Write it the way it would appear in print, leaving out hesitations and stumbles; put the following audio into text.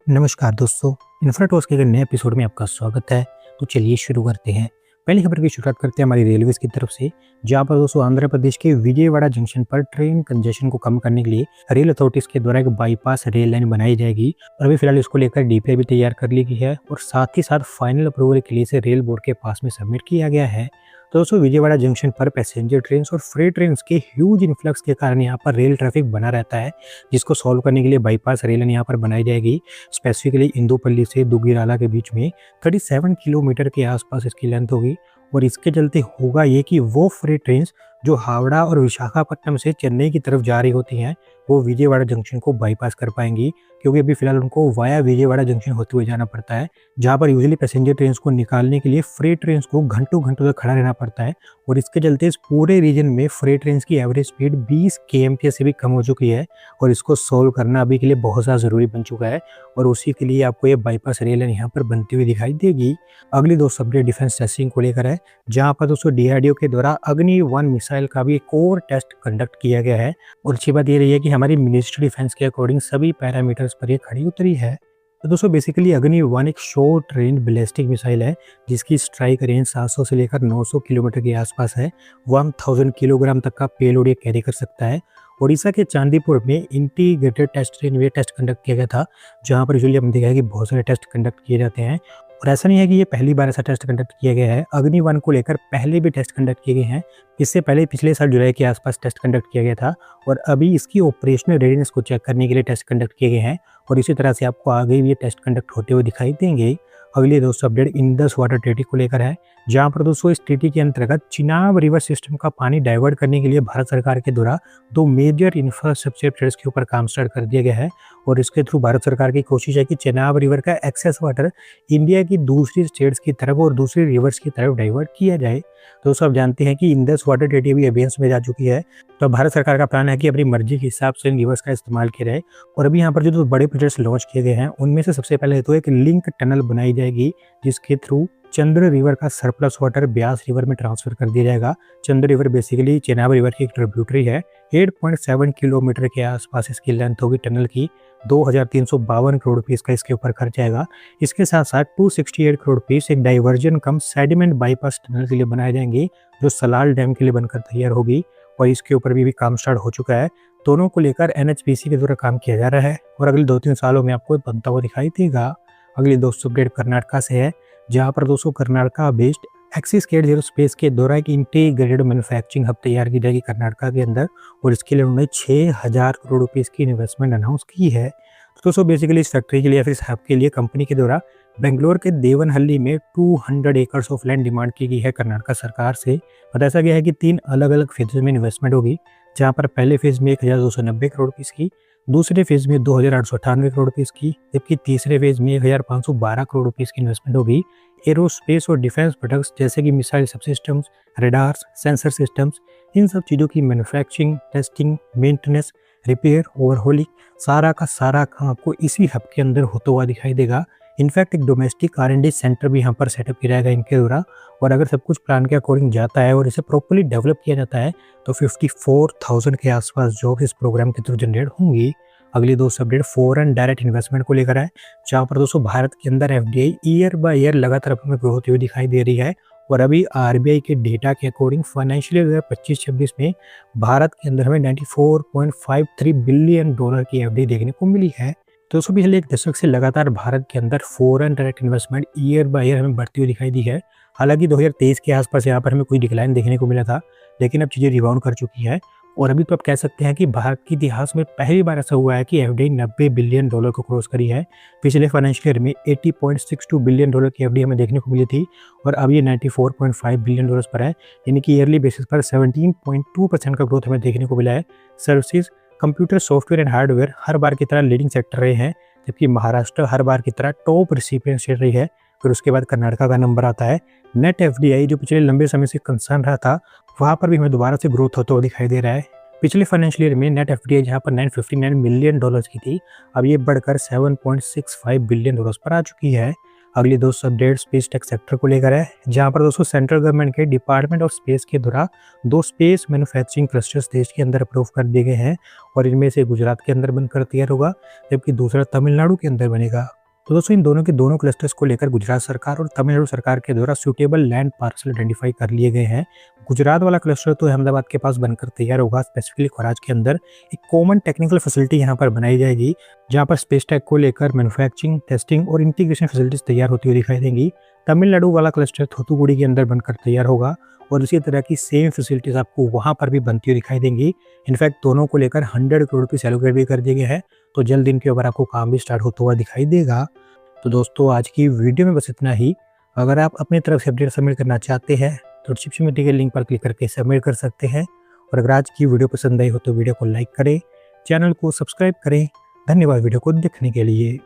नमस्कार दोस्तों, इन्फ्राटॉक्स के एक नए एपिसोड में आपका स्वागत है। तो चलिए शुरू करते हैं। पहली खबर की शुरुआत करते हैं हमारी रेलवेज की तरफ से, जहां पर दोस्तों आंध्र प्रदेश के विजयवाड़ा जंक्शन पर ट्रेन कंजेशन को कम करने के लिए रेल अथॉरिटीज के द्वारा एक बाईपास रेल लाइन बनाई जाएगी। और अभी फिलहाल इसको लेकर डीपीआर भी तैयार कर ली गई है और साथ ही साथ फाइनल अप्रूवल के लिए इसे रेल बोर्ड के पास में सबमिट किया गया है। तो दोस्तों विजयवाड़ा जंक्शन पर पैसेंजर ट्रेन और फ्रेट ट्रेन के ह्यूज इन्फ्लक्स के कारण यहाँ पर रेल ट्रैफिक बना रहता है, जिसको सॉल्व करने के लिए बाईपास रेल लाइन यहाँ पर बनाई जाएगी। स्पेसिफिकली इंदुपल्ली से दुग्गिराला के बीच में 37 किलोमीटर के आसपास इसकी लेंथ होगी। और इसके चलते होगा ये कि वो फ्रेट ट्रेन जो हावड़ा और विशाखापट्टनम से चेन्नई की तरफ जा रही होती हैं, वो विजयवाड़ा जंक्शन को बाईपास कर पाएंगी, क्योंकि अभी फिलहाल उनको वाया विजयवाड़ा जंक्शन होते हुए जाना पड़ता है, जहाँ पर यूजुअली पैसेंजर ट्रेन को निकालने के लिए फ्रेट ट्रेन को घंटों घंटों तक खड़ा रहना पड़ता है। और इसके चलते इस पूरे रीजन में फ्रेट ट्रेन की एवरेज स्पीड 20 kmph से भी कम हो चुकी है। और इसको सोल्व करना अभी के लिए बहुत ज़्यादा ज़रूरी बन चुका है, और उसी के लिए आपको ये बाईपास रेल लाइन यहाँ पर बनती हुई दिखाई देगी। अगली दो अपडेट डिफेंस टेस्टिंग को लेकर है, जहाँ पर दोस्तों डीआरडीओ के द्वारा अग्नि-1 मिसाइल का भी एक और टेस्ट कंडक्ट किया गया है। और अच्छी बात ये रही है कि हमारी मिनिस्ट्री डिफेंस के अकॉर्डिंग सभी पैरामीटर्स पर ये खड़ी उतरी है। तो दोस्तों बेसिकली अग्नि-1 एक शॉर्ट रेंज बैलिस्टिक मिसाइल है, जिसकी स्ट्राइक रेंज 700 से लेकर 900 किलोमीटर के आसपास है। 1000 किलोग्राम तक का पेलोड ये कैरी कर सकता है। ओडिशा के चांदीपुर में इंटीग्रेटेड टेस्ट रेंज में टेस्ट कंडक्ट किया गया था, जहां पर यूजुअली हमने देखा है कि बहुत सारे टेस्ट कंडक्ट किए जाते हैं। और ऐसा नहीं है कि ये पहली बार ऐसा टेस्ट कंडक्ट किया गया है। अग्नि-1 को लेकर पहले भी टेस्ट कंडक्ट किए गए हैं। इससे पहले पिछले साल जुलाई के आसपास टेस्ट कंडक्ट किया गया था, और अभी इसकी ऑपरेशनल रेडीनेस को चेक करने के लिए टेस्ट कंडक्ट किए गए हैं। और इसी तरह से आपको आगे भी ये टेस्ट कंडक्ट होते हुए दिखाई देंगे। अगली दोस्तों अपडेट इंडस वाटर ट्रीटी को लेकर है, जहां पर दोस्तों इस ट्रीटी के अंतर्गत चिनाब रिवर सिस्टम का पानी डाइवर्ट करने के लिए भारत सरकार के द्वारा दो मेजर इंफ्रास्ट्रक्चर प्रोजेक्ट्स के ऊपर काम स्टार्ट कर दिया गया है। और इसके थ्रू भारत सरकार की कोशिश है कि चिनाब रिवर का एक्सेस वाटर इंडिया की दूसरी स्टेट्स की तरफ और दूसरी रिवर्स की तरफ डाइवर्ट किया जाए। तो सब जानते हैं कि इंडस वाटर ट्रीटी भी अभियान में जा चुकी है। तो भारत सरकार का प्लान है कि अपनी मर्जी के हिसाब से इन रिवर्स का इस्तेमाल किया जाए। और अभी यहाँ पर जो बड़े प्रोजेक्ट्स लॉन्च किए गए हैं, उनमें से सबसे पहले तो एक लिंक टनल बनाई जाएगी, जिसके थ्रू चंद्र रिवर का सरप्लस वाटर ब्यास रिवर में ट्रांसफर कर दिया जाएगा। चंद्र रिवर बेसिकली चेनाब रिवर की एक ट्रिब्यूटरी है। 8.7 किलोमीटर के आसपास इसकी लेंथ होगी टनल की। 2352 करोड़ रुपीस का इसके ऊपर खर्च आएगा। इसके साथ साथ 268 करोड़ रुपीस एक डाइवर्जन कम सेडिमेंट बाईपास टनल के लिए बनाए जाएंगे, जो सलाल डैम के लिए बनकर तैयार होगी। और इसके ऊपर भी काम स्टार्ट हो चुका है। दोनों को लेकर एनएचपीसी के द्वारा काम किया जा रहा है, और अगले 2-3 सालों में आपको बनता हुआ दिखाई देगा। अगली दोस्तों अपडेट कर्नाटका से है, जहां पर दोस्तों Karnataka based axis care aerospace के द्वारा एक इंटीग्रेटेड मैन्युफैक्चरिंग हब तैयार की जाएगी कर्नाटका के अंदर। और इसके लिए उन्होंने 6000 करोड़ रुपीस की इन्वेस्टमेंट अनाउंस की है। तो दोस्तों बेसिकली इस फैक्ट्री के लिए या फिर इस हब के लिए कंपनी के द्वारा बेंगलोर के देवनहल्ली में 200 एकर्स ऑफ लैंड डिमांड की गई है कर्नाटका सरकार से। बताया गया है कि 3 अलग अलग फेज में इन्वेस्टमेंट होगी, जहां पर पहले फेज में 1290 करोड़ रुपीस की, दूसरे फेज में 2898 करोड़ रुपीस की, जबकि तीसरे फेज में 1512 करोड़ रुपीस की इन्वेस्टमेंट होगी। एरोस्पेस और डिफेंस प्रोडक्ट्स जैसे कि missile subsystems, radars, sensor systems, इन सब चीज़ों की manufacturing, testing, maintenance, repair, overhauling, सारा का सारा काम आपको इसी हब के अंदर होता हुआ दिखाई देगा। इनफैक्ट एक डोमेस्टिक R&D सेंटर भी यहाँ पर सेटअप किया जाएगा इनके द्वारा। और अगर सब कुछ प्लान के अकॉर्डिंग जाता है और इसे प्रॉपर्ली डेवलप किया जाता है, तो 54,000 के आसपास जॉब इस प्रोग्राम के थ्रू जनरेट होंगी। अगली दोस्तों अपडेट फॉरेन डायरेक्ट इन्वेस्टमेंट को लेकर है, जहाँ पर दोस्तों भारत के अंदर FDI ईयर बाय ईयर लगातार हमें ग्रो होती हुई दिखाई दे रही है। और अभी RBI के डेटा के अकॉर्डिंग फाइनेंशियल ईयर 25-26 में भारत के अंदर हमें $94.53 बिलियन की FDI देखने को मिली है। तो दोस्तों पिछले एक दशक से लगातार भारत के अंदर foreign direct investment year by year हमें बढ़ती हुई दिखाई दी है। हालांकि 2023 के आसपास यहाँ पर हमें कोई डिक्लाइन देखने को मिला था, लेकिन अब चीज़ें रिबाउंड कर चुकी है। और अभी तो आप कह सकते हैं कि भारत के इतिहास में पहली बार ऐसा हुआ है कि FDI $90 बिलियन को क्रॉस करी है। पिछले फाइनेंशियल ईयर में $80.62 बिलियन की FDI हमें देखने को मिली थी, और अब ये $94.5 बिलियन पर है, यानी कि ईयरली बेसिस पर 17.2% का ग्रोथ हमें देखने को मिला है। Services, computer, software and hardware हर बार की तरह लीडिंग सेक्टर रहे हैं, जबकि महाराष्ट्र हर बार की तरह टॉप रिसिपिएंट स्टेट रही है। फिर उसके बाद कर्नाटका का नंबर आता है। नेट FDI जो पिछले लंबे समय से कंसर्न रहा था, वहाँ पर भी हमें दोबारा से ग्रोथ होता हुआ दिखाई दे रहा है। पिछले फाइनेंशियल ईयर में नेट FDI जहाँ पर $959 मिलियन की थी, अब ये बढ़कर $7.65 बिलियन पर आ चुकी है। अगली दोस्तों अपडेट स्पेस टेक सेक्टर को लेकर है, जहां पर दोस्तों सेंट्रल गवर्नमेंट के डिपार्टमेंट ऑफ स्पेस के द्वारा 2 स्पेस मैन्युफैक्चरिंग क्लस्टर्स देश के अंदर अप्रूव कर दिए गए हैं। और इनमें से गुजरात के अंदर बनकर तैयार होगा, जबकि दूसरा तमिलनाडु के अंदर बनेगा। तो दोस्तों इन दोनों के दोनों क्लस्टर्स को लेकर गुजरात सरकार और तमिलनाडु सरकार के द्वारा सूटेबल लैंड पार्सल आइडेंटिफाई कर लिए गए हैं। गुजरात वाला क्लस्टर तो अहमदाबाद के पास बनकर तैयार होगा। स्पेसिफिकली खराज के अंदर एक कॉमन टेक्निकल फैसिलिटी यहाँ पर बनाई जाएगी, जहाँ पर स्पेस टेक को लेकर मैन्युफैक्चरिंग, टेस्टिंग और इंटीग्रेशन फैसिलिटीज तैयार होती हुई दिखाई देंगी। तमिलनाडु वाला क्लस्टर थूथुकुडी के अंदर बनकर तैयार होगा और इसी तरह की सेम फैसिलिटीज आपको वहाँ पर भी बनती हुई दिखाई देंगी। इनफैक्ट दोनों को लेकर 100 करोड़ रुपये एलोकेट भी कर दिए गए हैं, तो जल्द इनके ऊपर आपको काम भी स्टार्ट होता हुआ दिखाई देगा। तो दोस्तों आज की वीडियो में बस इतना ही। अगर आप अपनी तरफ से अपडेट सबमिट करना चाहते हैं तो डिस्क्रिप्शन में दिए गए लिंक पर क्लिक करके सबमिट कर सकते हैं। और अगर आज की वीडियो पसंद आई हो तो वीडियो को लाइक करें, चैनल को सब्सक्राइब करें। धन्यवाद वीडियो को देखने के लिए।